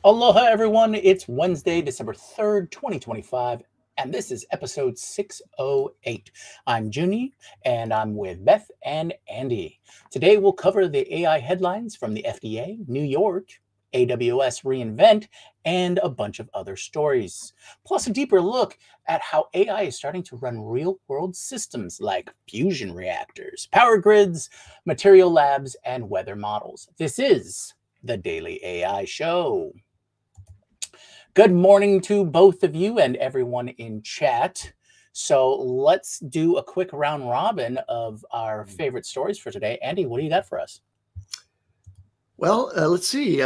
Aloha, everyone. It's Wednesday, December 3rd, 2025, and this is episode 608. I'm Jyunmi, and I'm with Beth and Andy. Today, we'll cover the AI headlines from the FDA, New York, AWS reInvent, and a bunch of other stories. Plus, a deeper look at how AI is starting to run real world systems like fusion reactors, power grids, material labs, and weather models. This is the Daily AI Show. Good morning to both of you and everyone in chat. So let's do a quick round robin of our favorite stories for today. Andy, what do you got for us? Well, let's see.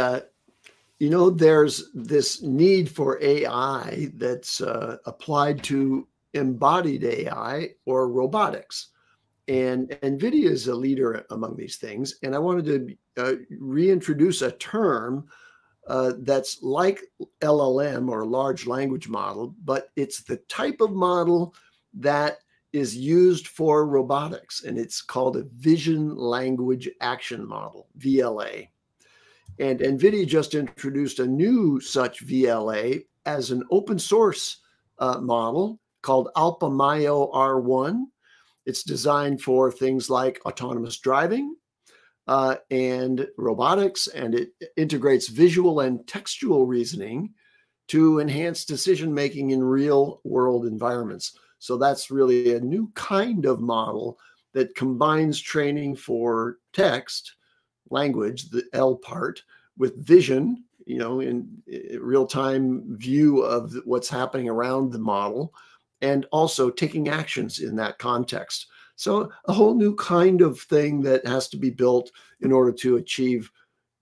There's this need for AI that's applied to embodied AI or robotics. And NVIDIA is a leader among these things. And I wanted to reintroduce a term that's like LLM or large language model, but it's the type of model that is used for robotics. And it's called a vision language action model, VLA. And NVIDIA just introduced a new such VLA as an open source model called AlphaMayo R1. It's designed for things like autonomous driving and robotics, and it integrates visual and textual reasoning to enhance decision-making in real-world environments. So that's really a new kind of model that combines training for text, language, the L part, with vision, in real-time view of what's happening around the model, and also taking actions in that context. So a whole new kind of thing that has to be built in order to achieve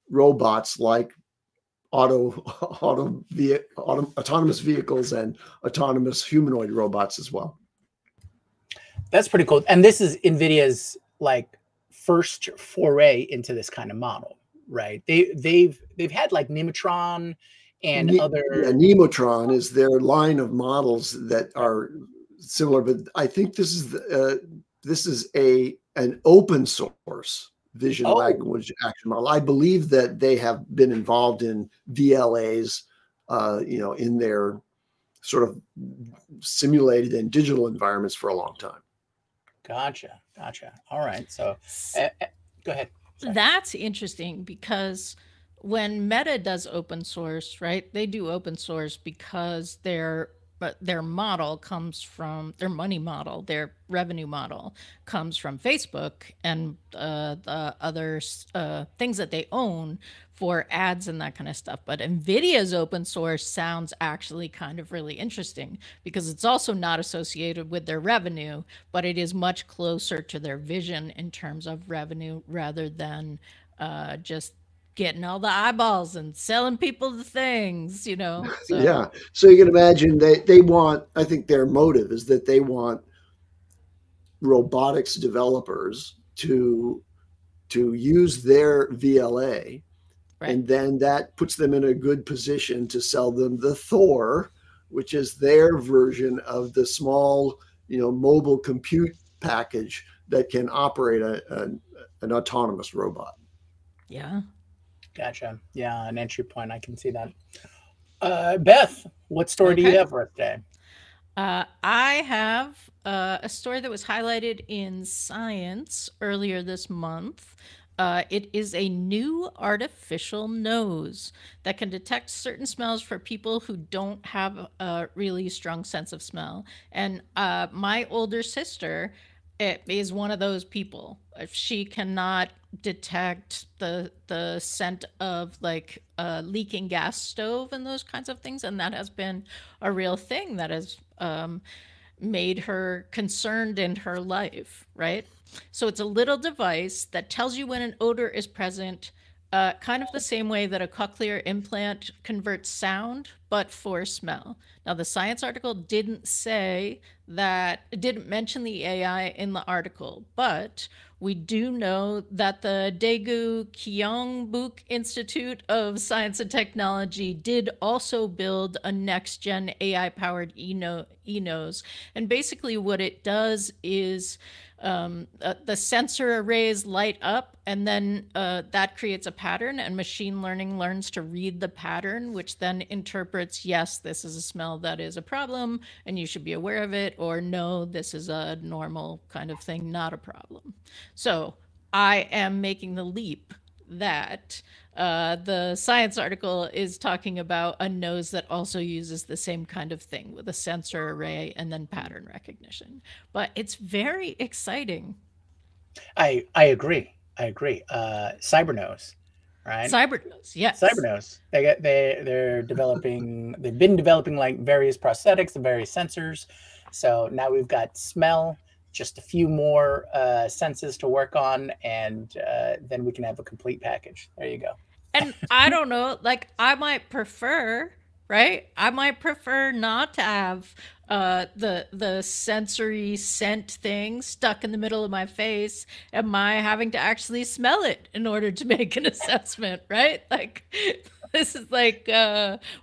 robots like autonomous vehicles and autonomous humanoid robots as well. That's pretty cool. And this is NVIDIA's first foray into this kind of model, right? They've had like Nematron and other. Yeah, Nemotron is their line of models that are similar, but I think this is an open source vision language action model. I believe that they have been involved in VLAs, in their sort of simulated and digital environments for a long time. Gotcha. All right. So go ahead. Sorry. That's interesting because when Meta does open source, right, they do open source because their model comes from their money model, their revenue model comes from Facebook and the other things that they own for ads and that kind of stuff. But NVIDIA's open source sounds actually kind of really interesting because it's also not associated with their revenue, but it is much closer to their vision in terms of revenue rather than just getting all the eyeballs and selling people the things, So. Yeah. So you can imagine they want, I think their motive is that they want robotics developers to use their VLA. Right. And then that puts them in a good position to sell them the Thor, which is their version of the small, mobile compute package that can operate an autonomous robot. Yeah. Gotcha. Yeah, an entry point. I can see that. Beth, what story do you have for us today? I have a story that was highlighted in Science earlier this month. It is a new artificial nose that can detect certain smells for people who don't have a really strong sense of smell. And my older sister is one of those people. If she cannot detect the scent of a leaking gas stove and those kinds of things, and that has been a real thing that has made her concerned in her life, right? So it's a little device that tells you when an odor is present, kind of the same way that a cochlear implant converts sound but for smell. Now, the science article didn't say that, it didn't mention the AI in the article, but we do know that the Daegu Gyeongbuk Institute of Science and Technology did also build a next-gen AI-powered e-nose. And basically what it does is the sensor arrays light up, and then that creates a pattern, and machine learning learns to read the pattern, which then interprets, yes, this is a smell that is a problem and you should be aware of it, or no, this is a normal kind of thing, not a problem. So I am making the leap that the science article is talking about a nose that also uses the same kind of thing with a sensor array and then pattern recognition. But it's very exciting. I agree. I agree. Cybernose, right? Cybernose, yes. Cybernose. They're developing. They've been developing like various prosthetics and various sensors. So now we've got smell, just a few more senses to work on, and then we can have a complete package. There you go. And I don't know, like I might prefer, right? I might prefer not to have the sensory scent thing stuck in the middle of my face, and my having to actually smell it in order to make an assessment, right? Like this is like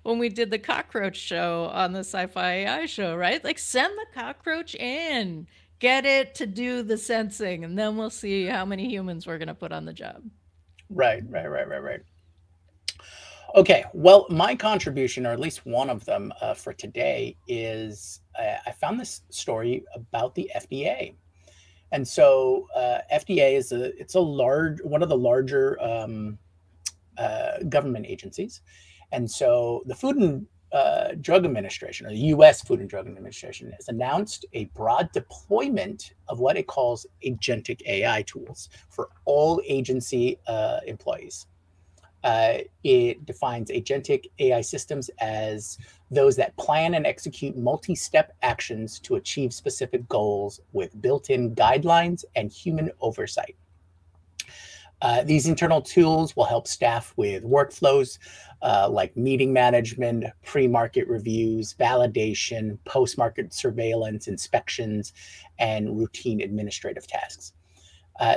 when we did the cockroach show on the Sci-Fi AI show, right? Like send the cockroach in, get it to do the sensing, and then we'll see how many humans we're gonna put on the job. Right. Okay, well, my contribution, or at least one of them for today, is I found this story about the FDA. And so FDA is one of the larger government agencies. And so the Food and Drug Administration, or the U.S. Food and Drug Administration, has announced a broad deployment of what it calls agentic AI tools for all agency employees. It defines agentic AI systems as those that plan and execute multi-step actions to achieve specific goals with built-in guidelines and human oversight. These internal tools will help staff with workflows like meeting management, pre-market reviews, validation, post-market surveillance, inspections, and routine administrative tasks.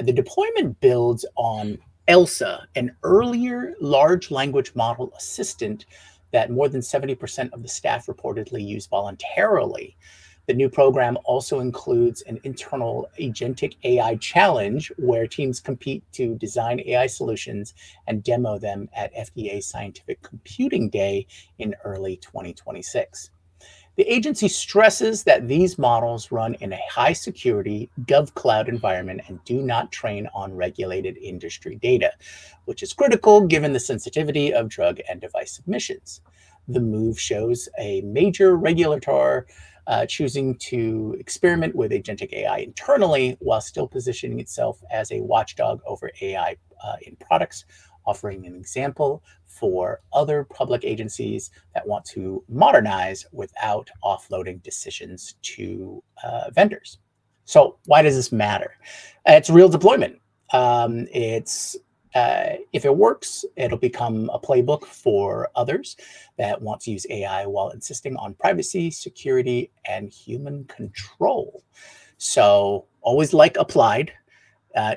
The deployment builds on Elsa, an earlier large language model assistant that more than 70% of the staff reportedly use voluntarily. The new program also includes an internal agentic AI challenge where teams compete to design AI solutions and demo them at FDA Scientific Computing Day in early 2026. The agency stresses that these models run in a high-security GovCloud environment and do not train on regulated industry data, which is critical given the sensitivity of drug and device submissions. The move shows a major regulator choosing to experiment with agentic AI internally while still positioning itself as a watchdog over AI in products, offering an example for other public agencies that want to modernize without offloading decisions to vendors. So why does this matter? It's real deployment. If it works, it'll become a playbook for others that want to use AI while insisting on privacy, security, and human control. So always like applied.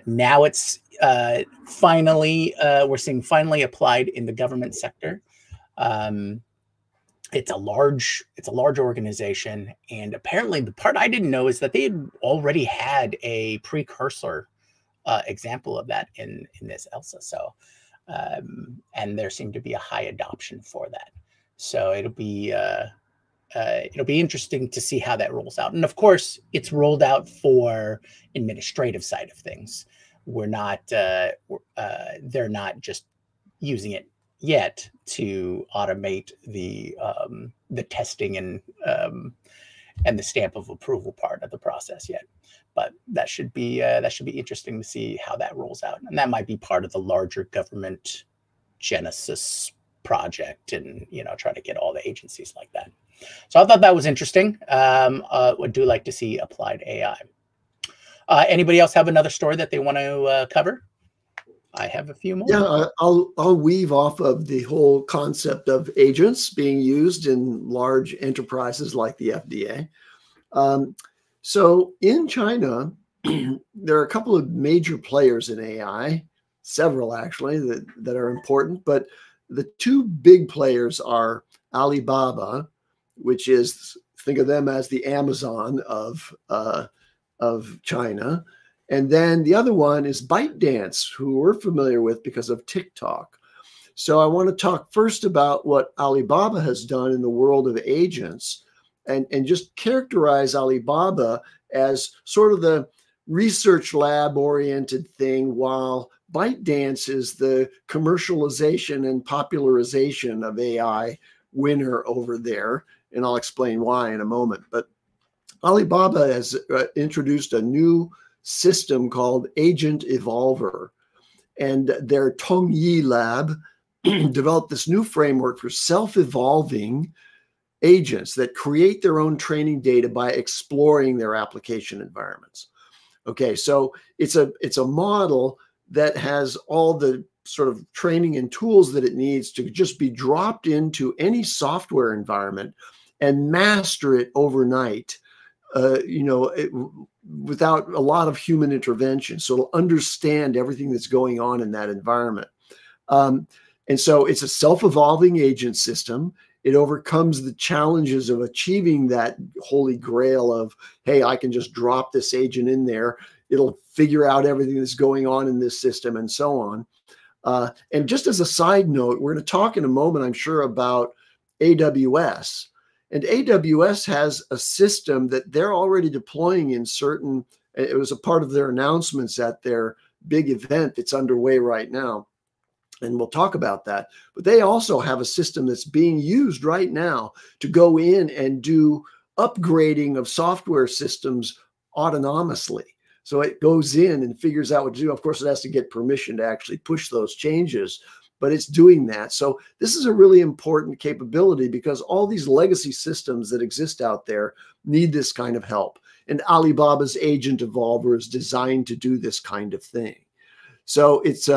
Now it's finally, we're seeing finally applied in the government sector. It's a large organization, and apparently the part I didn't know is that they had already had a precursor example of that in this Elsa. So, and there seemed to be a high adoption for that. So it'll be interesting to see how that rolls out. And of course, it's rolled out for administrative side of things. We're not, they're not just using it yet to automate the testing and the stamp of approval part of the process yet. But that should be interesting to see how that rolls out. And that might be part of the larger government Genesis project, and try to get all the agencies like that. So I thought that was interesting. Would do like to see applied AI. Anybody else have another story that they want to cover? I have a few more. Yeah, I'll weave off of the whole concept of agents being used in large enterprises like the FDA. So in China, there are a couple of major players in AI, several actually that are important, but the two big players are Alibaba, which is, think of them as the Amazon of China. And then the other one is ByteDance, who we're familiar with because of TikTok. So I want to talk first about what Alibaba has done in the world of agents and just characterize Alibaba as sort of the research lab oriented thing, while ByteDance is the commercialization and popularization of AI winner over there. And I'll explain why in a moment. But Alibaba has introduced a new system called Agent Evolver, and their Tongyi lab developed this new framework for self-evolving agents that create their own training data by exploring their application environments. Okay, so it's a model that has all the sort of training and tools that it needs to just be dropped into any software environment and master it overnight, without a lot of human intervention. So it'll understand everything that's going on in that environment. And so it's a self-evolving agent system. It overcomes the challenges of achieving that holy grail of, hey, I can just drop this agent in there. It'll figure out everything that's going on in this system and so on. And just as a side note, we're going to talk in a moment, I'm sure, about AWS. And AWS has a system that they're already deploying in certain, it was a part of their announcements at their big event that's underway right now. And we'll talk about that. But they also have a system that's being used right now to go in and do upgrading of software systems autonomously. So it goes in and figures out what to do. Of course, it has to get permission to actually push those changes, but it's doing that. So this is a really important capability because all these legacy systems that exist out there need this kind of help. And Alibaba's Agent Evolver is designed to do this kind of thing. So it's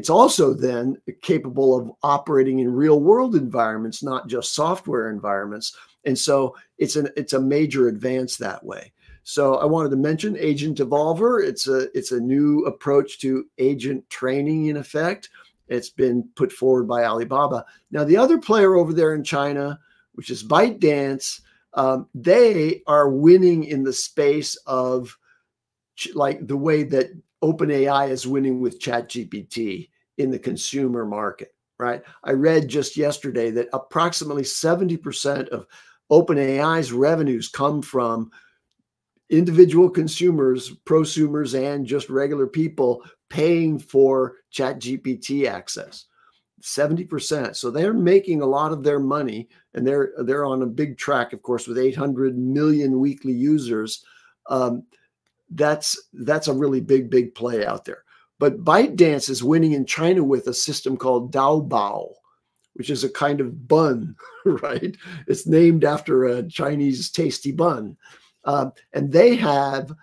also then capable of operating in real world environments, not just software environments. And so it's a major advance that way. So I wanted to mention Agent Evolver. It's a new approach to agent training in effect. It's been put forward by Alibaba. Now, the other player over there in China, which is ByteDance, they are winning in the space of like the way that OpenAI is winning with ChatGPT in the consumer market, right? I read just yesterday that approximately 70% of OpenAI's revenues come from individual consumers, prosumers, and just regular people paying for ChatGPT access. 70%. So they're making a lot of their money, and they're on a big track, of course, with 800 million weekly users. That's a really big play out there. But ByteDance is winning in China with a system called Daobao, which is a kind of bun, right? It's named after a Chinese tasty bun. And they have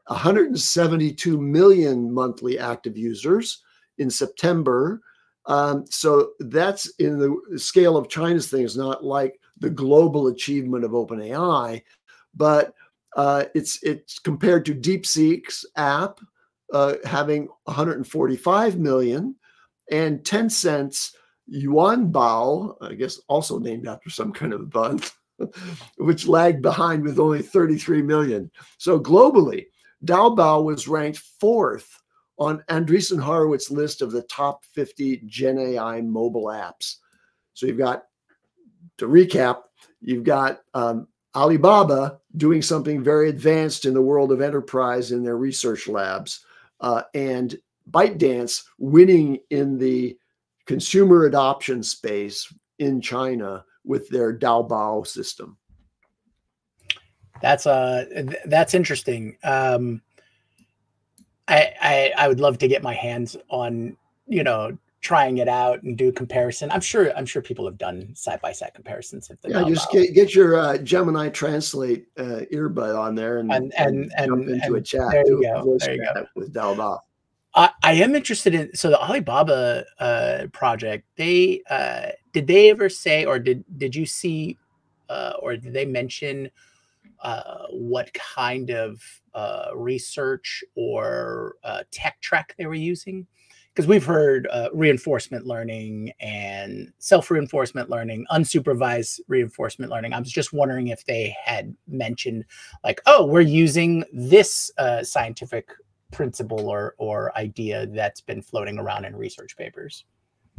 172 million monthly active users in September. So that's in the scale of China's thing. It's not like the global achievement of OpenAI, but it's compared to DeepSeek's app having 145 million, and Tencent's Yuanbao, I guess also named after some kind of bun, which lagged behind with only 33 million. So globally, Daobao was ranked 4th on Andreessen Horowitz's list of the top 50 Gen AI mobile apps. So you've got, to recap, you've got Alibaba doing something very advanced in the world of enterprise in their research labs, and ByteDance winning in the consumer adoption space in China with their Daobao system. That's interesting. I would love to get my hands on, trying it out and do a comparison. I'm sure people have done side-by-side comparisons. Just get your Gemini Translate earbud on there and jump into a chat. There you go. With Daobao. I am interested in, so the Alibaba project, they did they ever say, or did you see, or did they mention what kind of research or tech track they were using? Because we've heard reinforcement learning and self-reinforcement learning, unsupervised reinforcement learning. I was just wondering if they had mentioned, like, oh, we're using this scientific principle or idea that's been floating around in research papers.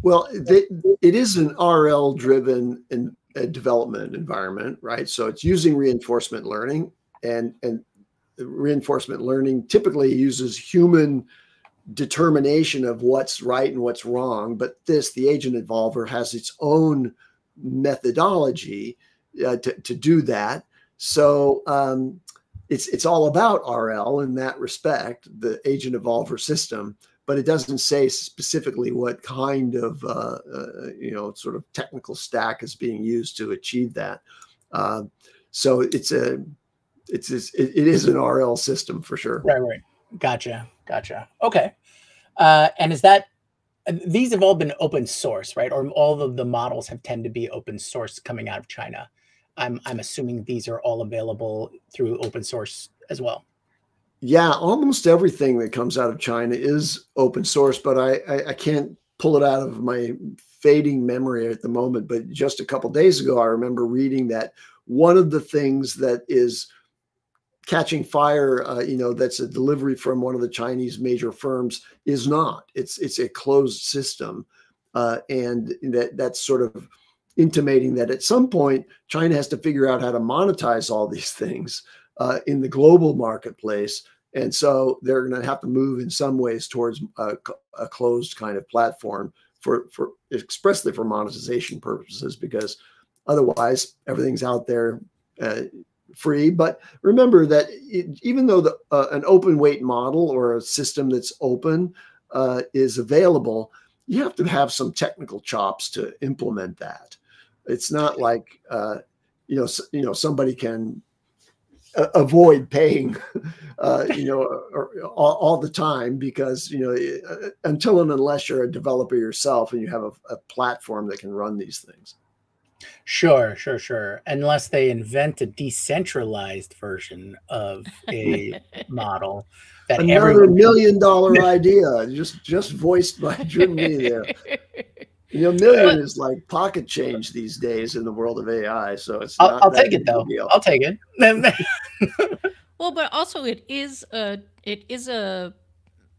Well, it is an RL-driven development environment, right? So it's using reinforcement learning, and reinforcement learning typically uses human determination of what's right and what's wrong. But the agent evolver, has its own methodology to do that. So it's all about RL in that respect, the agent evolver system. But it doesn't say specifically what kind of sort of technical stack is being used to achieve that. So it is an RL system for sure. Right. Gotcha. Okay. And is that, these have all been open source, right? Or all of the models have tended to be open source coming out of China. I'm assuming these are all available through open source as well. Yeah, almost everything that comes out of China is open source, but I can't pull it out of my fading memory at the moment. But just a couple of days ago, I remember reading that one of the things that is catching fire, that's a delivery from one of the Chinese major firms, is not. It's a closed system, and that's sort of intimating that at some point China has to figure out how to monetize all these things in the global marketplace, and so they're going to have to move in some ways towards a closed kind of platform for expressly for monetization purposes, because otherwise everything's out there free. But remember that even though an open weight model or a system that's open is available, you have to have some technical chops to implement that. It's not like somebody can avoid paying all the time, because until and unless you're a developer yourself and you have a platform that can run these things. Sure. Unless they invent a decentralized version of a model that another $1 million idea, just voiced by Jyunmi there. Million is like pocket change these days in the world of AI. So it's I'll take it though. I'll take it. Well, but also it is a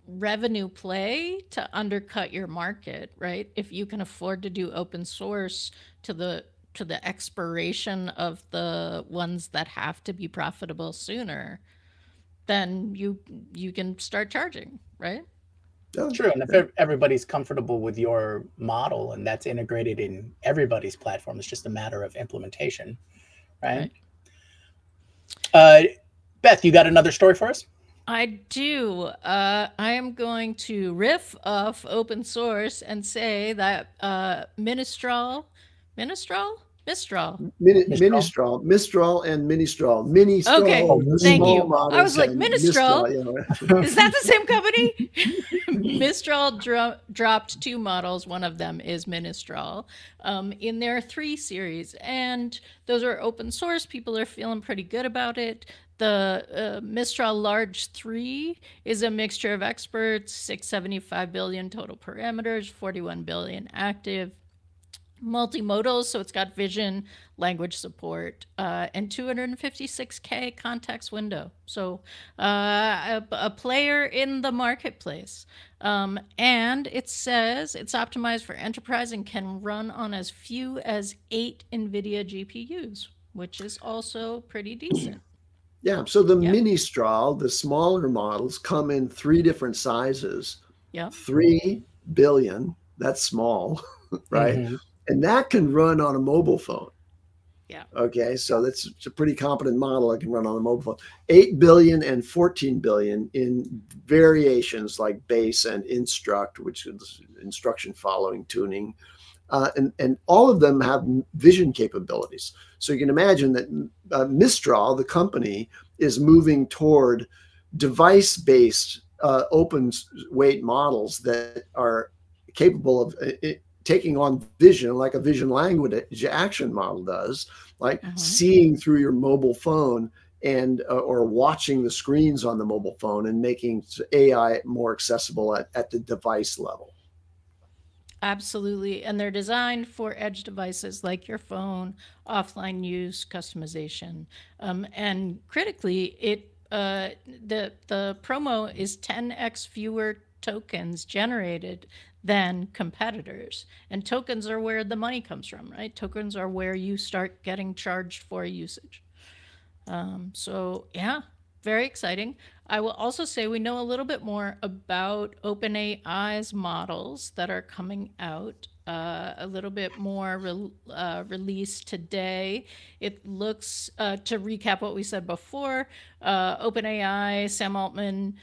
revenue play to undercut your market, right? If you can afford to do open source to the expiration of the ones that have to be profitable sooner, then you can start charging, right? True. And if everybody's comfortable with your model and that's integrated in everybody's platform, it's just a matter of implementation, right? Beth, you got another story for us? I do. I am going to riff off open source and say that Mistral, and Ministral. Okay, thank you. I was like, Mistral? Is that the same company? Mistral dropped 2 models. One of them is Ministral in their 3 series. And those are open source. People are feeling pretty good about it. The Mistral Large 3 is a mixture of experts, 675 billion total parameters, 41 billion active, multimodal, so it's got vision, language support, and 256K context window. So a player in the marketplace. And it says it's optimized for enterprise and can run on as few as 8 NVIDIA GPUs, which is also pretty decent. Yeah, so the Ministral, the smaller models, come in 3 different sizes. Yeah. 3 billion, that's small, right? Mm-hmm. And that can run on a mobile phone. Yeah. Okay, so it's a pretty competent model that can run on a mobile phone. 8 billion and 14 billion in variations like base and instruct, which is instruction following tuning. And all of them have vision capabilities. So you can imagine that Mistral, the company, is moving toward device-based open weight models that are capable of taking on vision, like a vision language action model does, like seeing through your mobile phone and or watching the screens on the mobile phone and making AI more accessible at the device level. Absolutely. And they're designed for edge devices like your phone, offline use, customization. And critically, the promo is 10x fewer tokens generated than competitors. And tokens are where the money comes from, right? Tokens are where you start getting charged for usage. So yeah, very exciting. I will also say we know a little bit more about OpenAI's models that are coming out. A little bit more released today. It looks, to recap what we said before, OpenAI, Sam Altman,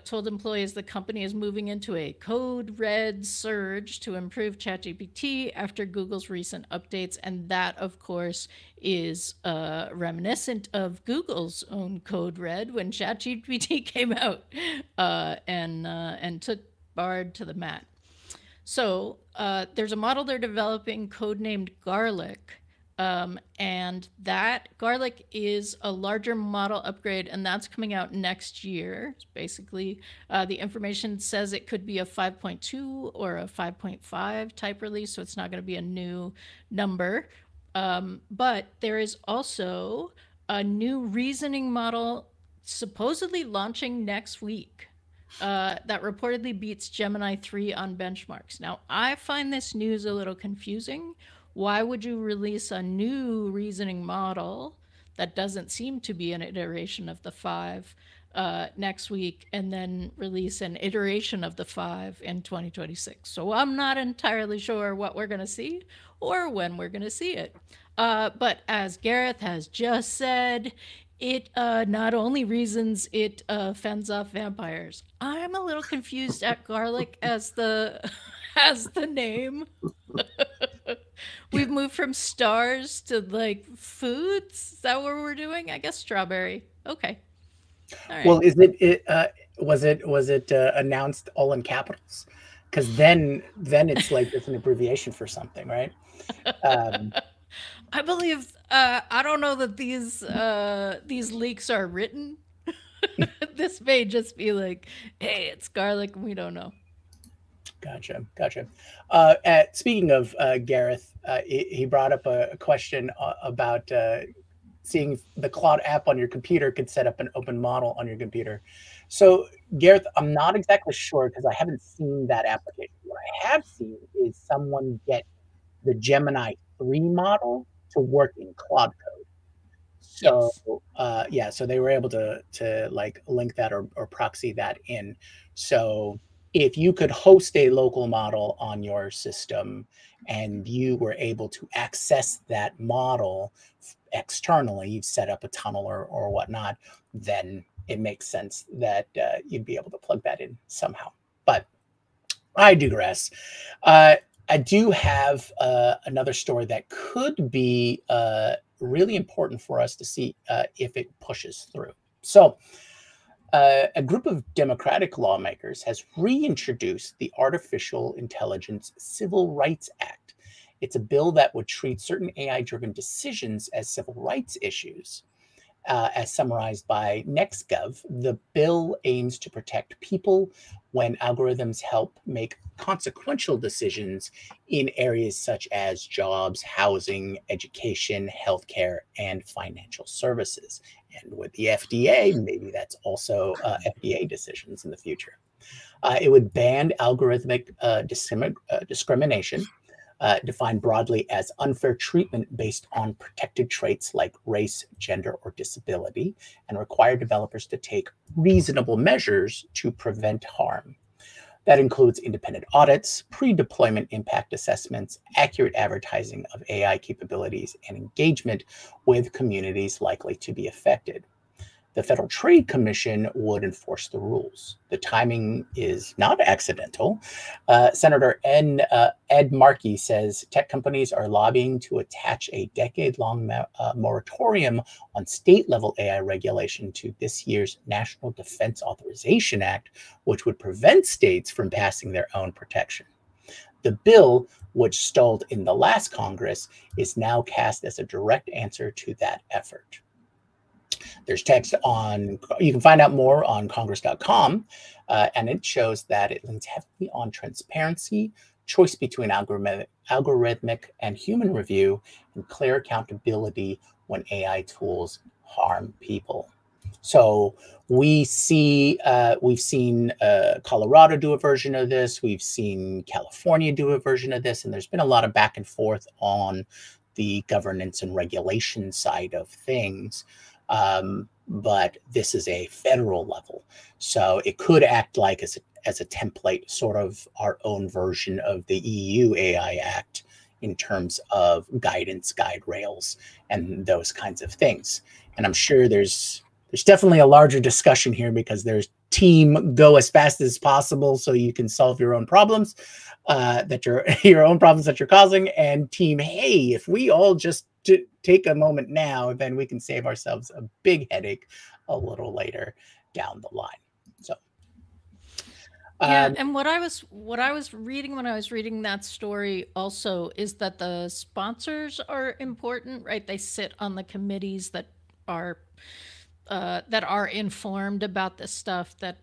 told employees the company is moving into a code red surge to improve ChatGPT after Google's recent updates. And that, of course, is reminiscent of Google's own code red when ChatGPT came out and took Bard to the mat. So there's a model they're developing codenamed Garlic. And that Garlic is a larger model upgrade, and that's coming out next year. Basically, the information says it could be a 5.2 or a 5.5 type release, so it's not going to be a new number. But there is also a new reasoning model supposedly launching next week. That reportedly beats Gemini 3 on benchmarks. Now, I find this news a little confusing. Why would you release a new reasoning model that doesn't seem to be an iteration of the 5 next week and then release an iteration of the 5 in 2026? So I'm not entirely sure what we're going to see or when we're going to see it. But as Gareth has just said, it not only reasons, it fends off vampires. I'm a little confused at Garlic as the name. We've moved from stars to like foods. Is that what we're doing? I guess strawberry. Okay. All right. Well, was it announced all in capitals? Because then it's like it's an abbreviation for something, right? I believe. I don't know that these leaks are written. This may just be like, hey, it's Garlic. We don't know. Gotcha. Speaking of Gareth, he brought up a question about seeing the Claude app on your computer could set up an open model on your computer. So, Gareth, I'm not exactly sure because I haven't seen that application. What I have seen is someone get the Gemini 3 model to work in Claude Code. So, yes. So they were able to like link that or proxy that in. So if you could host a local model on your system and you were able to access that model externally, you've set up a tunnel or whatnot, then it makes sense that you'd be able to plug that in somehow. But I digress. I do have another story that could be really important for us to see if it pushes through. So a group of Democratic lawmakers has reintroduced the Artificial Intelligence Civil Rights Act. It's a bill that would treat certain AI-driven decisions as civil rights issues. As summarized by NextGov, the bill aims to protect people when algorithms help make consequential decisions in areas such as jobs, housing, education, healthcare, and financial services. And with the FDA, maybe that's also FDA decisions in the future. It would ban algorithmic discrimination, defined broadly as unfair treatment based on protected traits like race, gender, or disability, and require developers to take reasonable measures to prevent harm. That includes independent audits, pre-deployment impact assessments, accurate advertising of AI capabilities, and engagement with communities likely to be affected. the Federal Trade Commission would enforce the rules. The timing is not accidental. Senator Ed Markey says tech companies are lobbying to attach a decade-long moratorium on state-level AI regulation to this year's National Defense Authorization Act, which would prevent states from passing their own protection. The bill, which stalled in the last Congress, is now cast as a direct answer to that effort. There's text on, you can find out more on congress.com, and it shows that it leans heavily on transparency, choice between algorithmic and human review, and clear accountability when AI tools harm people. So we've seen Colorado do a version of this. We've seen California do a version of this, and there's been a lot of back and forth on the governance and regulation side of things. But this is a federal level, so it could act like as a template, sort of our own version of the EU AI Act in terms of guidance, guide rails, and those kinds of things. And I'm sure there's definitely a larger discussion here, because there's team go as fast as possible so you can solve your own problems, your own problems that you're causing, and team, hey, if we all just take a moment now, then we can save ourselves a big headache a little later down the line. So yeah, and what I was reading when I was reading that story also is that the sponsors are important, right? They sit on the committees that are informed about this stuff, that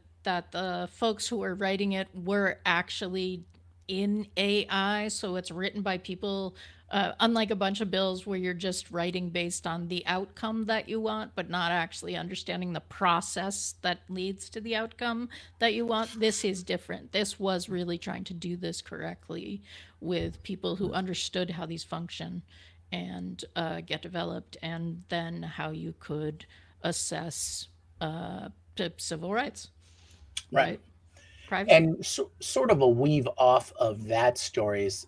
the folks who are writing it were actually in AI, so it's written by people, unlike a bunch of bills where you're just writing based on the outcome that you want, but not actually understanding the process that leads to the outcome that you want. This is different. This was really trying to do this correctly with people who understood how these function and get developed, and then how you could assess civil rights. Right. Privacy. And sort of a weave off of that story is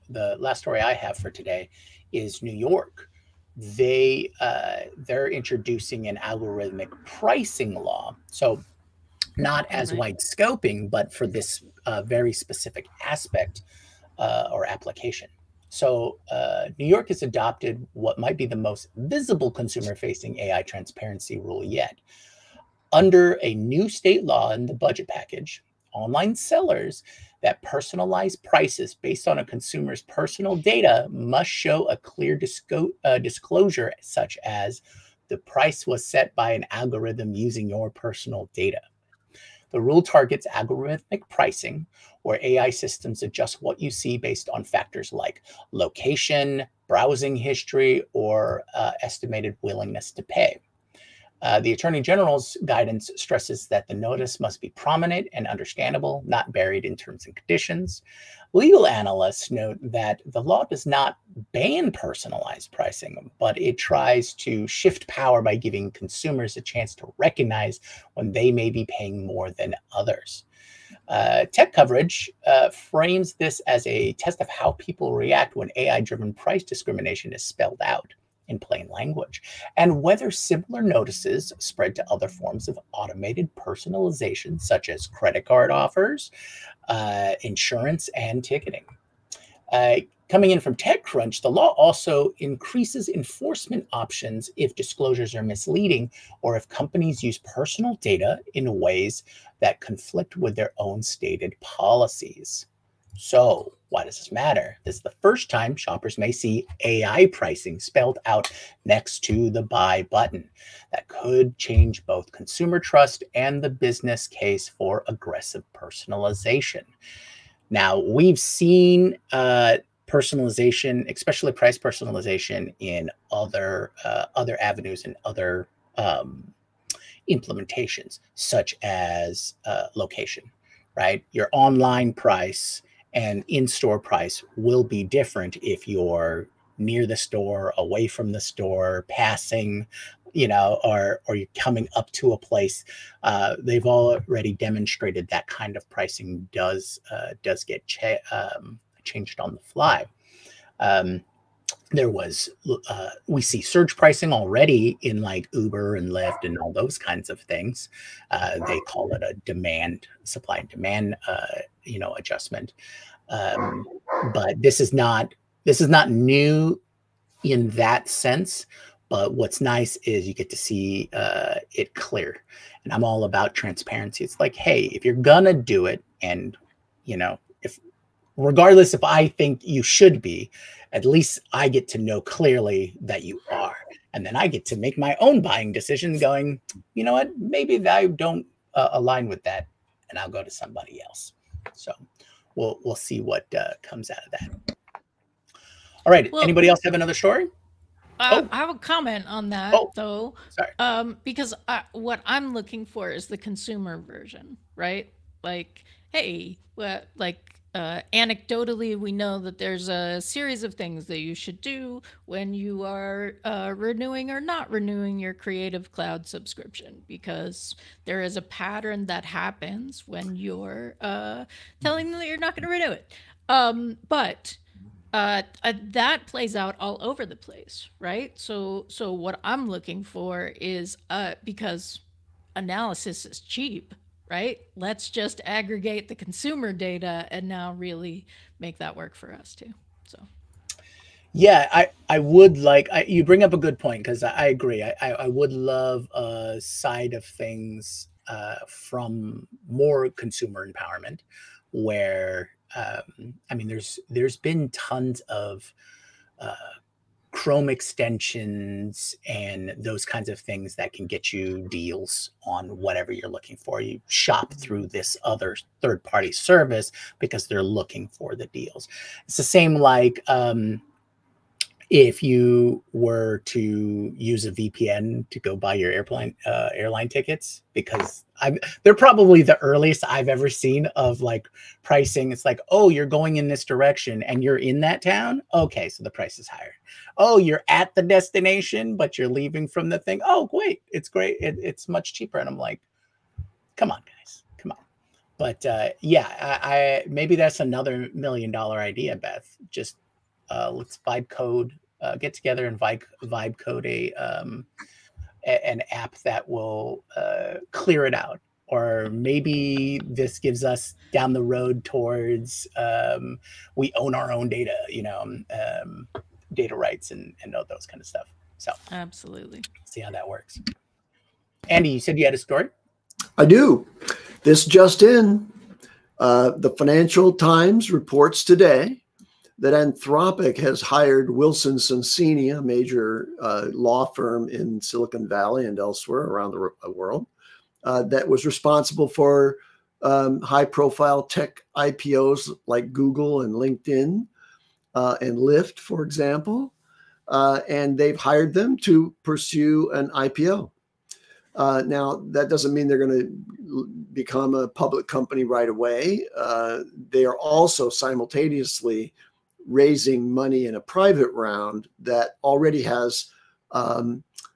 the last story I have for today is New York. They're introducing an algorithmic pricing law. So not as wide scoping, but for this very specific aspect or application. So New York has adopted what might be the most visible consumer-facing AI transparency rule yet. Under a new state law in the budget package, online sellers that personalize prices based on a consumer's personal data must show a clear disclosure, such as the price was set by an algorithm using your personal data. The rule targets algorithmic pricing, where AI systems adjust what you see based on factors like location, browsing history, or estimated willingness to pay. The Attorney General's guidance stresses that the notice must be prominent and understandable, not buried in terms and conditions. Legal analysts note that the law does not ban personalized pricing, but it tries to shift power by giving consumers a chance to recognize when they may be paying more than others. Tech coverage frames this as a test of how people react when AI-driven price discrimination is spelled out in plain language, and whether similar notices spread to other forms of automated personalization, such as credit card offers, insurance, and ticketing. Coming in from TechCrunch, the law also increases enforcement options if disclosures are misleading, or if companies use personal data in ways that conflict with their own stated policies. So why does this matter? This is the first time shoppers may see AI pricing spelled out next to the buy button. That could change both consumer trust and the business case for aggressive personalization. Now, we've seen personalization, especially price personalization, in other avenues and other implementations, such as location, right? Your online price and in-store price will be different if you're near the store, away from the store, passing, or you're coming up to a place. They've already demonstrated that kind of pricing does get changed on the fly. there was we see surge pricing already in like Uber and Lyft and all those kinds of things. They call it a supply and demand adjustment. But this is not new in that sense. But what's nice is you get to see it clear. And I'm all about transparency. It's like, hey, if you're gonna do it, and if regardless if I think you should be, at least I get to know clearly that you are. And then I get to make my own buying decision going, you know what, maybe I don't align with that, and I'll go to somebody else. So we'll see what comes out of that. All right. Well, anybody else have another story? I have a comment on that, though. Sorry. Because what I'm looking for is the consumer version, right? Like, hey, anecdotally, we know that there's a series of things that you should do when you are renewing or not renewing your Creative Cloud subscription, because there is a pattern that happens when you're telling them that you're not going to renew it. But that plays out all over the place, right? So what I'm looking for is because analysis is cheap, right? Let's just aggregate the consumer data and now really make that work for us too. So yeah, I would like, you bring up a good point, because I agree. I would love a side of things from more consumer empowerment, where I mean, there's been tons of Chrome extensions and those kinds of things that can get you deals on whatever you're looking for. You shop through this other third-party service because they're looking for the deals. It's the same like if you were to use a VPN to go buy your airline tickets, because they're probably the earliest I've ever seen of like pricing. It's like, oh, you're going in this direction and you're in that town. Okay, so the price is higher. Oh, you're at the destination, but you're leaving from the thing. Oh, wait, it's great. It's much cheaper. And I'm like, come on, guys, come on. But yeah, I maybe that's another $1 million idea, Beth. Just let's vibe code, get together and vibe code an app that will clear it out. Or maybe this gives us down the road towards we own our own data, data rights and all those kind of stuff. So absolutely, see how that works. Andy, you said you had a story? I do. This just in, the Financial Times reports today that Anthropic has hired Wilson Sonsini, a major law firm in Silicon Valley and elsewhere around the world, that was responsible for high-profile tech IPOs like Google and LinkedIn and Lyft, for example. And they've hired them to pursue an IPO. Now, that doesn't mean they're going to become a public company right away. They are also simultaneously raising money in a private round that already has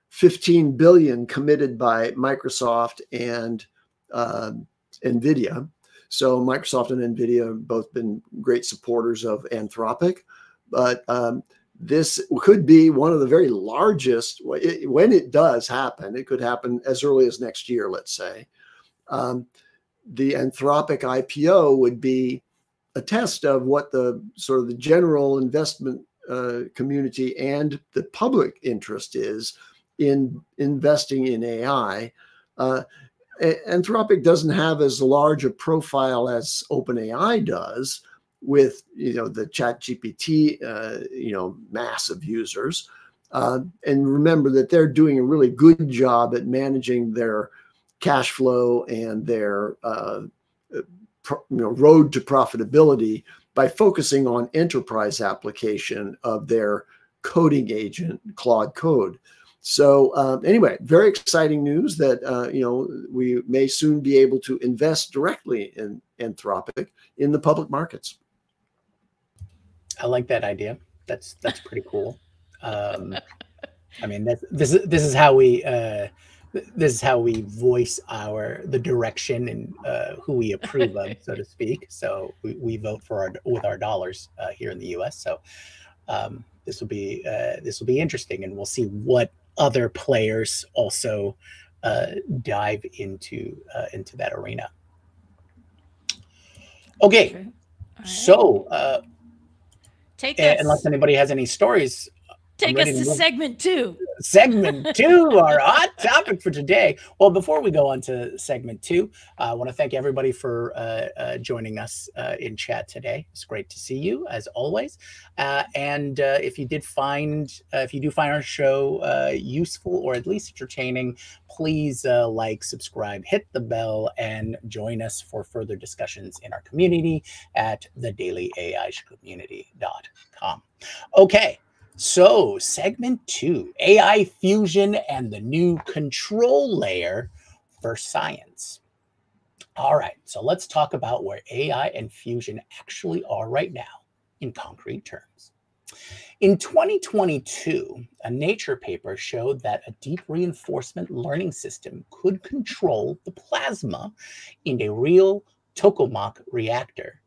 15 billion committed by Microsoft and NVIDIA. So Microsoft and NVIDIA have both been great supporters of Anthropic, but this could be one of the very largest, when it does happen, it could happen as early as next year, let's say. The Anthropic IPO would be a test of what the sort of the general investment community and the public interest is in investing in AI. Anthropic doesn't have as large a profile as OpenAI does, with the ChatGPT mass of users, and remember that they're doing a really good job at managing their cash flow and their road to profitability by focusing on enterprise application of their coding agent, Claude Code. So anyway, very exciting news that we may soon be able to invest directly in Anthropic in the public markets. I like that idea. That's pretty cool. I mean, this is how we voice the direction and who we approve of, so to speak. So we vote with our dollars here in the U.S. So This will be interesting, and we'll see what other players also dive into that arena. Okay, True. All right. so Take unless us. anybody has any stories, I'm Take ready us to to move. segment 2. Segment 2, our hot topic for today. Well, before we go on to segment 2, I want to thank everybody for joining us in chat today. It's great to see you as always. And if you do find our show useful or at least entertaining, please like, subscribe, hit the bell, and join us for further discussions in our community at thedailyAIcommunity.com. Okay. So, segment 2, AI fusion and the new control layer for science. All right, so let's talk about where AI and fusion actually are right now in concrete terms. In 2022, a Nature paper showed that a deep reinforcement learning system could control the plasma in a real tokamak reactor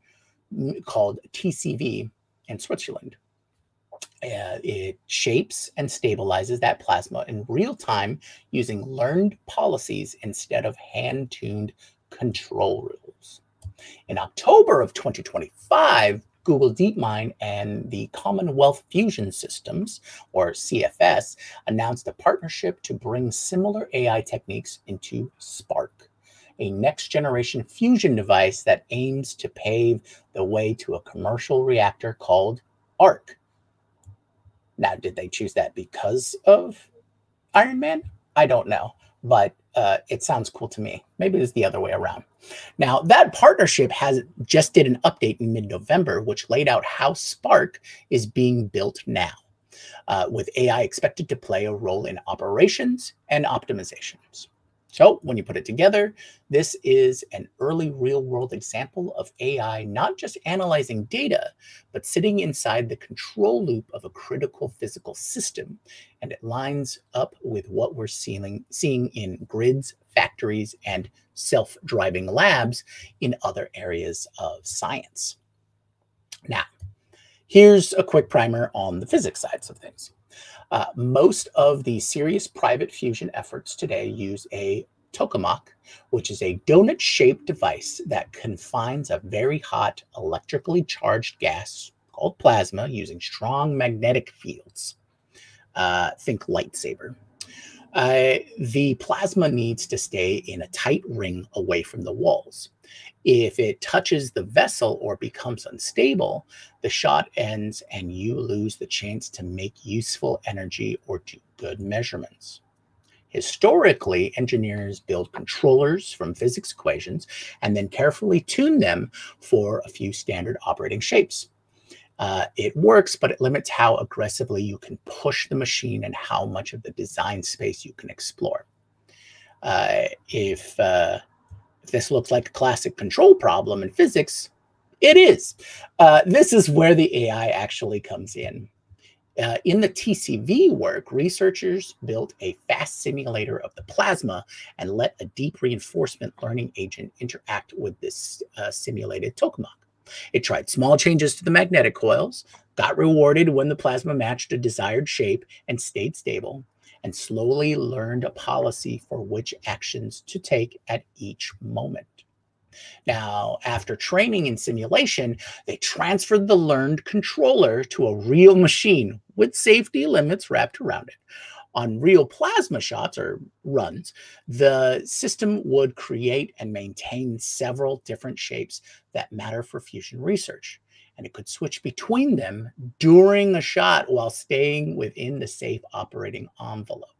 called TCV in Switzerland. It shapes and stabilizes that plasma in real time using learned policies instead of hand-tuned control rules. In October of 2025, Google DeepMind and the Commonwealth Fusion Systems, or CFS, announced a partnership to bring similar AI techniques into Spark, a next-generation fusion device that aims to pave the way to a commercial reactor called ARC. Now, did they choose that because of Iron Man? I don't know, but it sounds cool to me. Maybe it's the other way around. Now, that partnership just did an update in mid-November, which laid out how Spark is being built now, with AI expected to play a role in operations and optimizations. So when you put it together, this is an early real-world example of AI not just analyzing data, but sitting inside the control loop of a critical physical system. And it lines up with what we're seeing in grids, factories, and self-driving labs in other areas of science. Now, here's a quick primer on the physics sides of things. Most of the serious private fusion efforts today use a tokamak, which is a donut-shaped device that confines a very hot electrically charged gas called plasma using strong magnetic fields. Think lightsaber. The plasma needs to stay in a tight ring away from the walls. If it touches the vessel or becomes unstable, the shot ends and you lose the chance to make useful energy or do good measurements. Historically, engineers build controllers from physics equations and then carefully tune them for a few standard operating shapes. It works, but it limits how aggressively you can push the machine and how much of the design space you can explore. If this looks like a classic control problem in physics, it is. This is where the AI actually comes in. In the TCV work, researchers built a fast simulator of the plasma and let a deep reinforcement learning agent interact with this simulated tokamak. It tried small changes to the magnetic coils, got rewarded when the plasma matched a desired shape and stayed stable, and slowly learned a policy for which actions to take at each moment. Now, after training and simulation, they transferred the learned controller to a real machine with safety limits wrapped around it. On real plasma shots or runs, the system would create and maintain several different shapes that matter for fusion research, and it could switch between them during a shot while staying within the safe operating envelope.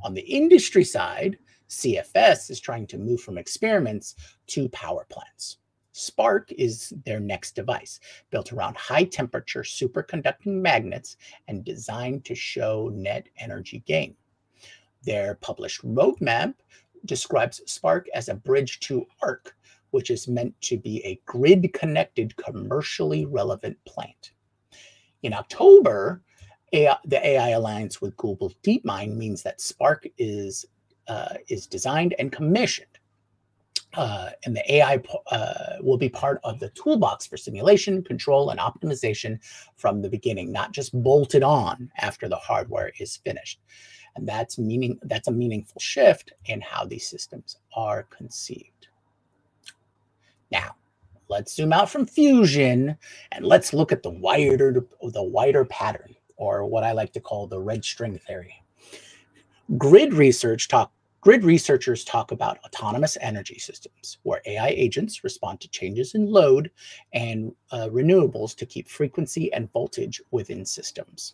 On the industry side, CFS is trying to move from experiments to power plants. Spark is their next device, built around high-temperature superconducting magnets and designed to show net energy gain. Their published roadmap describes Spark as a bridge to ARC, which is meant to be a grid-connected, commercially relevant plant. In October, the AI alliance with Google DeepMind means that Spark is designed and commissioned. And the AI will be part of the toolbox for simulation, control, and optimization from the beginning, not just bolted on after the hardware is finished. And that's a meaningful shift in how these systems are conceived. Now, let's zoom out from fusion and let's look at the wider pattern, or what I like to call the red string theory. Grid researchers talk about autonomous energy systems, where AI agents respond to changes in load and renewables to keep frequency and voltage within systems.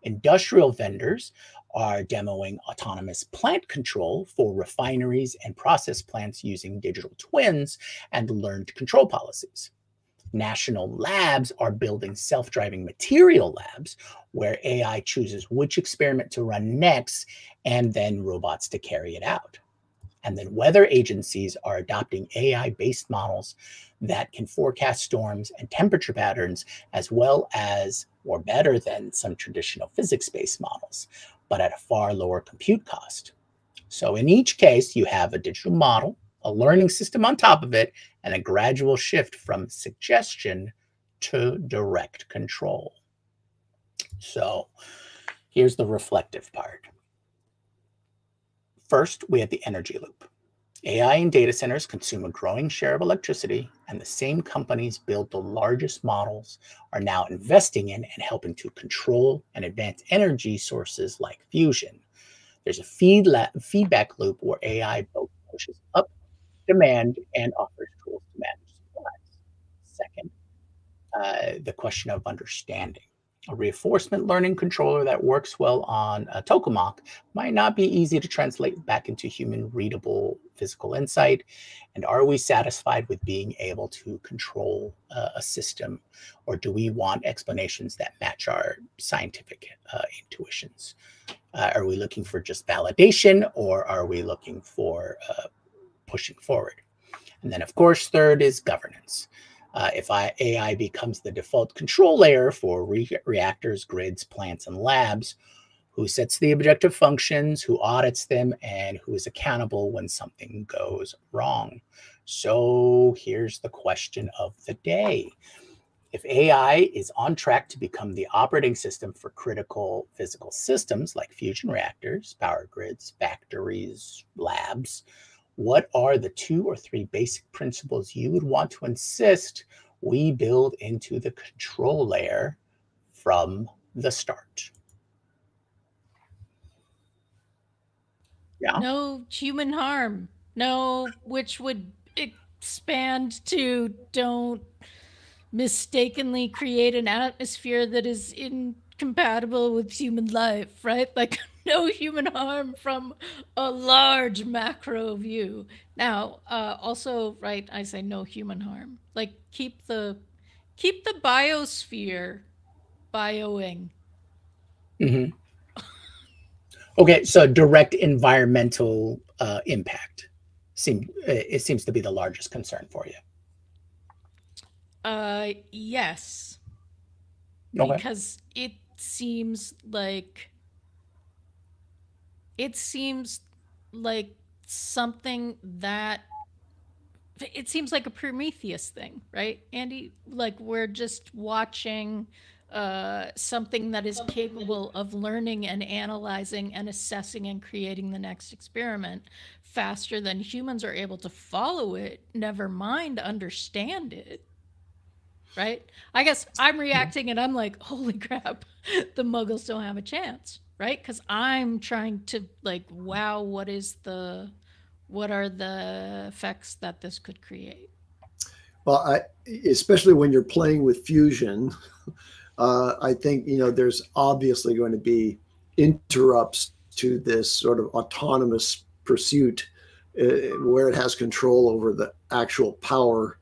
Industrial vendors are demoing autonomous plant control for refineries and process plants using digital twins and learned control policies. National labs are building self-driving material labs where AI chooses which experiment to run next and then robots to carry it out. And then weather agencies are adopting AI-based models that can forecast storms and temperature patterns as well as, or better than, some traditional physics-based models, but at a far lower compute cost. So in each case, you have a digital model, a learning system on top of it, and a gradual shift from suggestion to direct control. So here's the reflective part. First, we have the energy loop. AI and data centers consume a growing share of electricity, and the same companies build the largest models are now investing in and helping to control and advance energy sources like fusion. There's a feedback loop where AI both pushes up demand and offers tools to manage supplies. Second, the question of understanding. A reinforcement learning controller that works well on a tokamak might not be easy to translate back into human readable physical insight. And are we satisfied with being able to control a system, or do we want explanations that match our scientific intuitions? Are we looking for just validation, or are we looking for pushing forward? And then, of course, third is governance. If AI becomes the default control layer for reactors, grids, plants, and labs, who sets the objective functions, who audits them, and who is accountable when something goes wrong? So here's the question of the day. If AI is on track to become the operating system for critical physical systems like fusion reactors, power grids, factories, labs, what are the 2 or 3 basic principles you would want to insist we build into the control layer from the start? Yeah. No human harm. No, which would expand to don't mistakenly create an atmosphere that is incompatible with human life, right? Like, no human harm from a large macro view. Now, also, right, I say no human harm. Like, keep the biosphere bioing. Mm-hmm. Okay, so direct environmental impact it seems to be the largest concern for you. Yes. Okay. Because it seems like something that it seems like a Prometheus thing, right, Andy? Like, we're just watching something that is capable of learning and analyzing and assessing and creating the next experiment faster than humans are able to follow it, never mind understand it. Right? I guess I'm reacting and I'm like, holy crap, the muggles don't have a chance, right? Because I'm trying to, like, wow, what are the effects that this could create? Well, especially when you're playing with fusion, I think, there's obviously going to be interrupts to this sort of autonomous pursuit where it has control over the actual power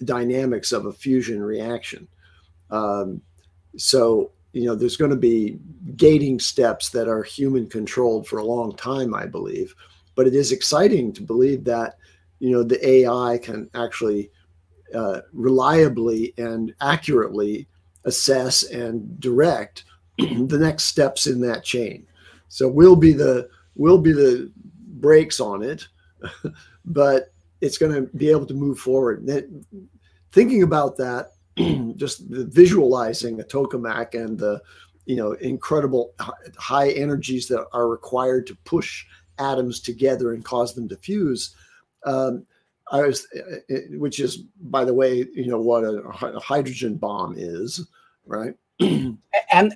dynamics of a fusion reaction. So, there's going to be gating steps that are human controlled for a long time, I believe. But it is exciting to believe that, the AI can actually reliably and accurately assess and direct the next steps in that chain. So we'll be the brakes on it, but it's going to be able to move forward. Thinking about that, just the visualizing a tokamak and the incredible high energies that are required to push atoms together and cause them to fuse. Which is, by the way, what a hydrogen bomb is, right? and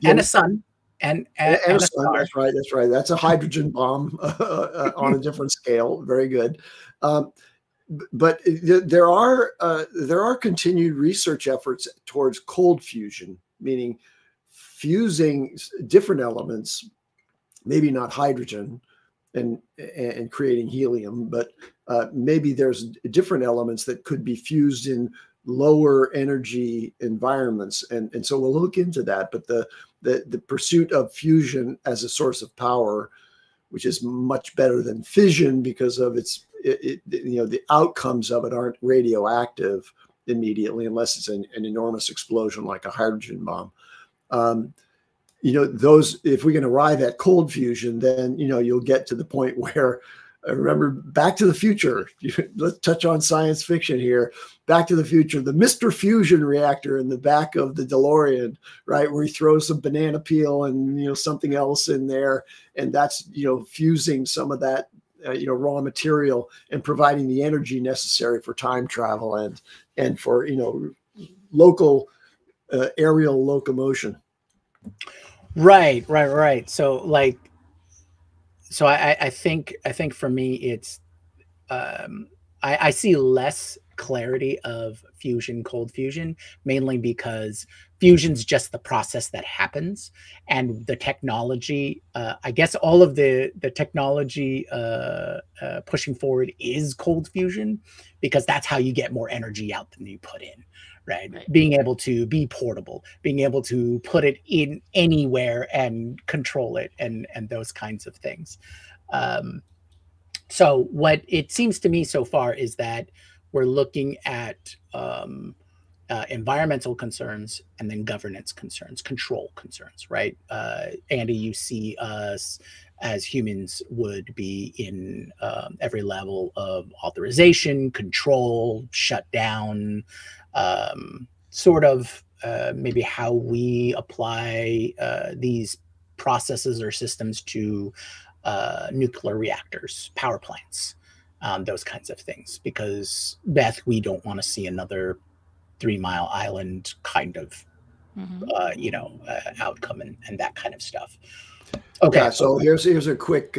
a sun. And a sun. That's right. That's right. That's a hydrogen bomb on a different scale. Very good. But there are continued research efforts towards cold fusion, meaning fusing different elements, maybe not hydrogen, and creating helium, but maybe there's different elements that could be fused in lower energy environments, and so we'll look into that. But the pursuit of fusion as a source of power, which is much better than fission because of the outcomes of it aren't radioactive immediately unless it's an enormous explosion like a hydrogen bomb. Those, if we can arrive at cold fusion, then you'll get to the point where, remember Back to the Future, let's touch on science fiction here. Back to the Future, the Mr. Fusion reactor in the back of the DeLorean, right, where he throws some banana peel and something else in there, and that's fusing some of that raw material and providing the energy necessary for time travel and for local aerial locomotion. Right. So I think for me it's I see less clarity of fusion, cold fusion, mainly because fusion's just the process that happens, and the technology, I guess all of the technology pushing forward is cold fusion, because that's how you get more energy out than you put in. Right. Being able to be portable, being able to put it in anywhere and control it, and those kinds of things. So what it seems to me so far is that we're looking at environmental concerns and then governance concerns, control concerns, right? Andy, you see us as humans would be in every level of authorization, control, shutdown, sort of maybe how we apply these processes or systems to nuclear reactors, power plants, those kinds of things. Because, Beth, we don't want to see another 3 Mile Island kind of, outcome and that kind of stuff. Okay. Yeah, so here's a quick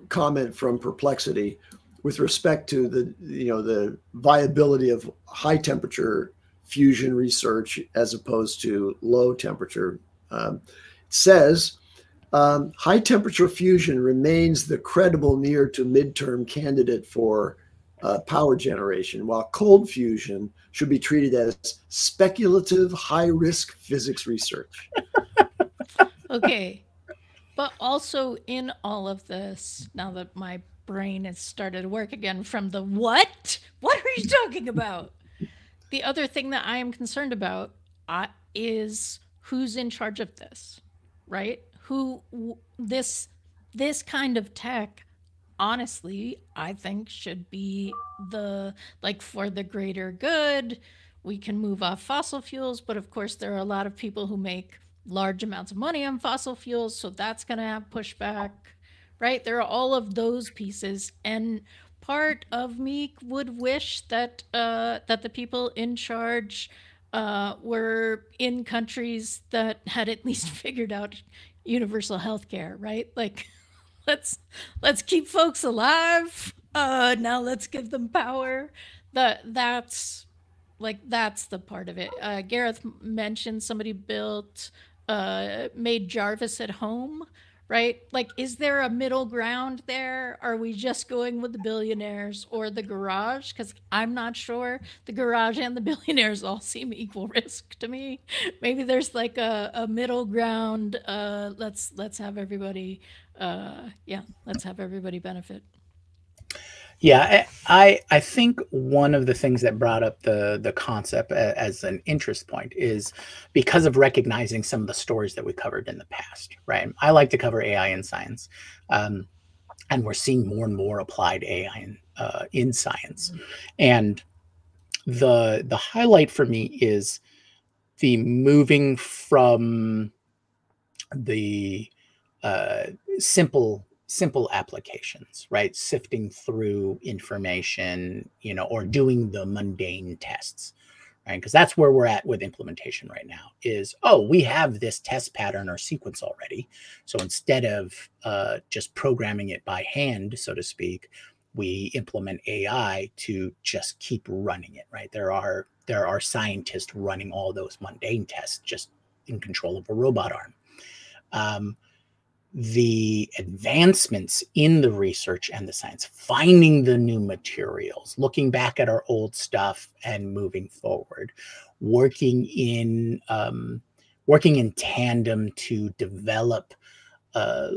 comment from Perplexity with respect to the viability of high temperature fusion research as opposed to low temperature. It says high temperature fusion remains the credible near to midterm candidate for power generation, while cold fusion should be treated as speculative high risk physics research. Okay. But also in all of this, now that my brain has started to work again from the what? What are you talking about? The other thing that I am concerned about is who's in charge of this, right? This kind of tech, honestly, I think should be for the greater good. We can move off fossil fuels, but of course there are a lot of people who make large amounts of money on fossil fuels, so that's going to have pushback, right? There are all of those pieces, and part of me would wish that that the people in charge were in countries that had at least figured out universal health care, right? Like, let's keep folks alive. Now let's give them power. That's the part of it. Gareth mentioned somebody made Jarvis at home, right? Like, is there a middle ground there? Are we just going with the billionaires or the garage? Because I'm not sure. The garage and the billionaires all seem equal risk to me. Maybe there's like a middle ground. Let's have everybody. Let's have everybody benefit. Yeah, I think one of the things that brought up the concept as an interest point is because of recognizing some of the stories that we covered in the past, right? I like to cover AI in science, and we're seeing more and more applied AI in science. And the highlight for me is the moving from the simple applications, right? Sifting through information, or doing the mundane tests, right? Because that's where we're at with implementation right now is, oh, we have this test pattern or sequence already. So instead of just programming it by hand, so to speak, we implement AI to just keep running it, right? There are scientists running all those mundane tests just in control of a robot arm. The advancements in the research and the science, finding the new materials, looking back at our old stuff and moving forward, working in tandem to develop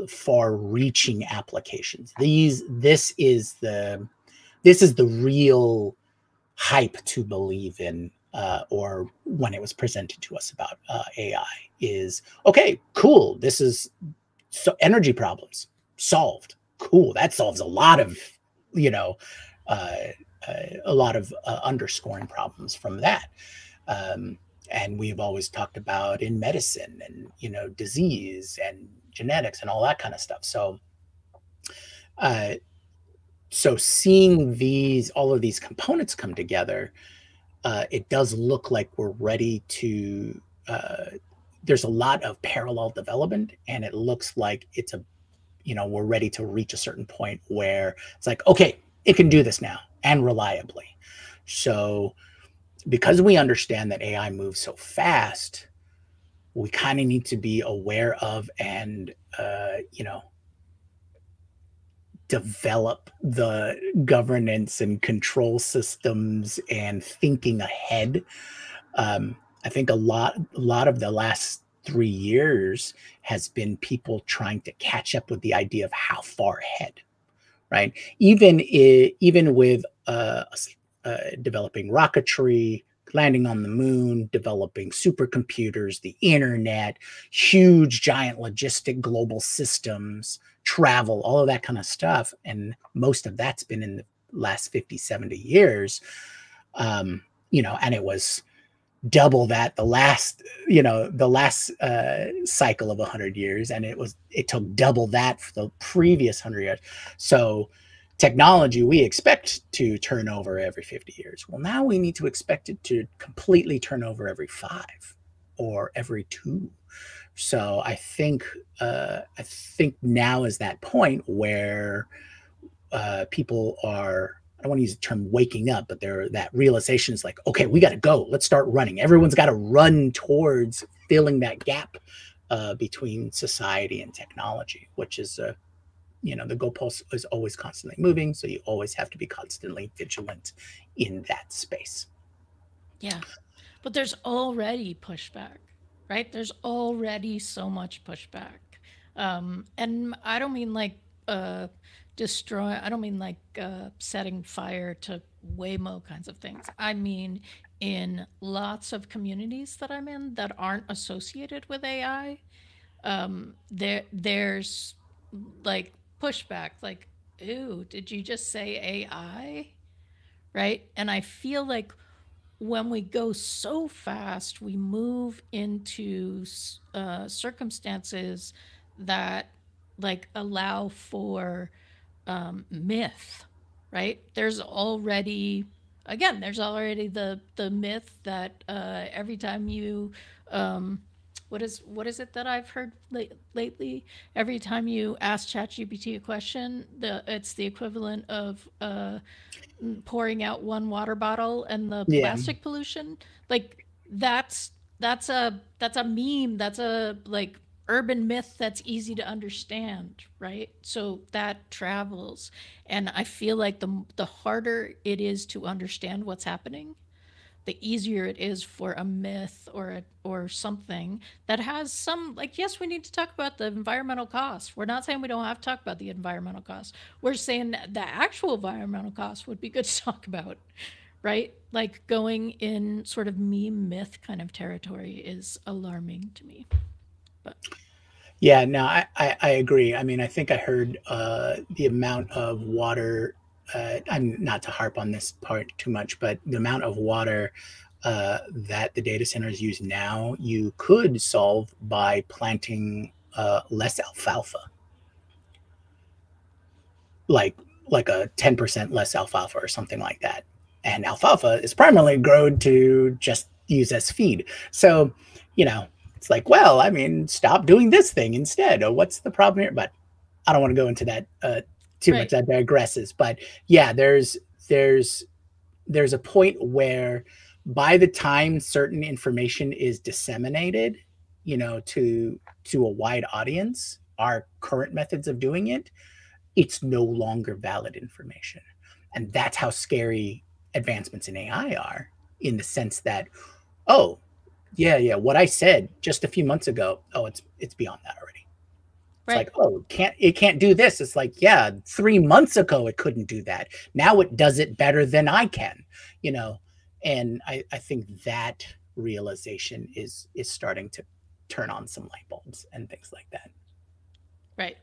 far-reaching applications. This is the real hype to believe in, or when it was presented to us about AI, is okay, cool. This is so energy problems solved. Cool. That solves a lot of, underscoring problems from that. And we've always talked about in medicine and, disease and genetics and all that kind of stuff. So, seeing all of these components come together, it does look like we're ready to, there's a lot of parallel development, and it looks like we're ready to reach a certain point where it's like, okay, it can do this now and reliably. So because we understand that AI moves so fast, we kind of need to be aware of and, develop the governance and control systems and thinking ahead. I think a lot of the last 3 years has been people trying to catch up with the idea of how far ahead, right? Even with developing rocketry, landing on the moon, developing supercomputers, the internet, huge, giant logistic global systems, travel, all of that kind of stuff. And most of that's been in the last 50, 70 years. And it was double that the last cycle of 100 years, and it took double that for the previous 100 years. So technology we expect to turn over every 50 years. Well, now we need to expect it to completely turn over every 5 or every 2. So I think now is that point where people are, I don't want to use the term waking up, but that realization is like, okay, we got to go. Let's start running. Everyone's got to run towards filling that gap between society and technology, which is, the goalpost is always constantly moving. So you always have to be constantly vigilant in that space. Yeah. But there's already pushback, right? There's already so much pushback. And I don't mean like, I don't mean like setting fire to Waymo kinds of things. I mean in lots of communities that I'm in that aren't associated with AI, there's like pushback, like, "Ooh, did you just say AI?" Right? And I feel like when we go so fast, we move into circumstances that like allow for myth, right? There's already the myth that every time you what is it that I've heard lately? Every time you ask ChatGPT a question, it's the equivalent of pouring out one water bottle and the plastic pollution. Like that's a meme. That's a like urban myth that's easy to understand, right? So that travels, and I feel like the harder it is to understand what's happening, the easier it is for a myth or something that has some, like, yes, we need to talk about the environmental costs. We're not saying we don't have to talk about the environmental costs. We're saying that the actual environmental costs would be good to talk about, right? Like going in sort of meme myth kind of territory is alarming to me. But yeah, no, I agree. I mean, I think I heard the amount of water I'm not to harp on this part too much, but the amount of water that the data centers use now, you could solve by planting less alfalfa, like like a 10% less alfalfa or something like that. And alfalfa is primarily grown to just use as feed. So, you know, it's like, well, I mean, stop doing this thing instead. Or what's the problem here? But I don't want to go into that too much. That digresses. But yeah, there's a point where by the time certain information is disseminated, you know, to a wide audience, our current methods of doing it, it's no longer valid information. And that's how scary advancements in AI are, in the sense that, oh, yeah, what I said just a few months ago, oh, it's beyond that already. It's like, oh, it can't do this. It's like, yeah, 3 months ago it couldn't do that. Now it does it better than I can, you know. And I think that realization is starting to turn on some light bulbs and things like that. Right.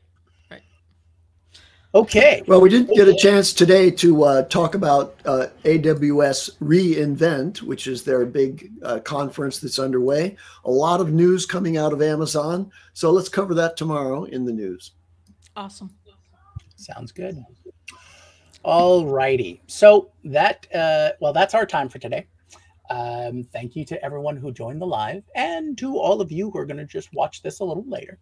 Okay. Well, we didn't get a chance today to talk about AWS reInvent, which is their big conference that's underway. A lot of news coming out of Amazon. So let's cover that tomorrow in the news. Awesome. Sounds good. All righty. So that's our time for today. Thank you to everyone who joined the live, and to all of you who are going to just watch this a little later.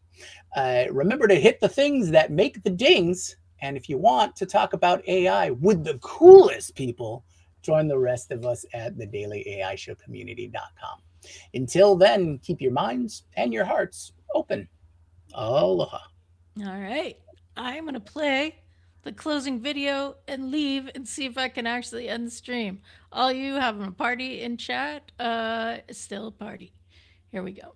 Remember to hit the things that make the dings. And if you want to talk about AI with the coolest people, join the rest of us at the dailyAIshowcommunity.com. Until then, keep your minds and your hearts open. Aloha. All right. I'm going to play the closing video and leave and see if I can actually end the stream. All you having a party in chat, still a party. Here we go.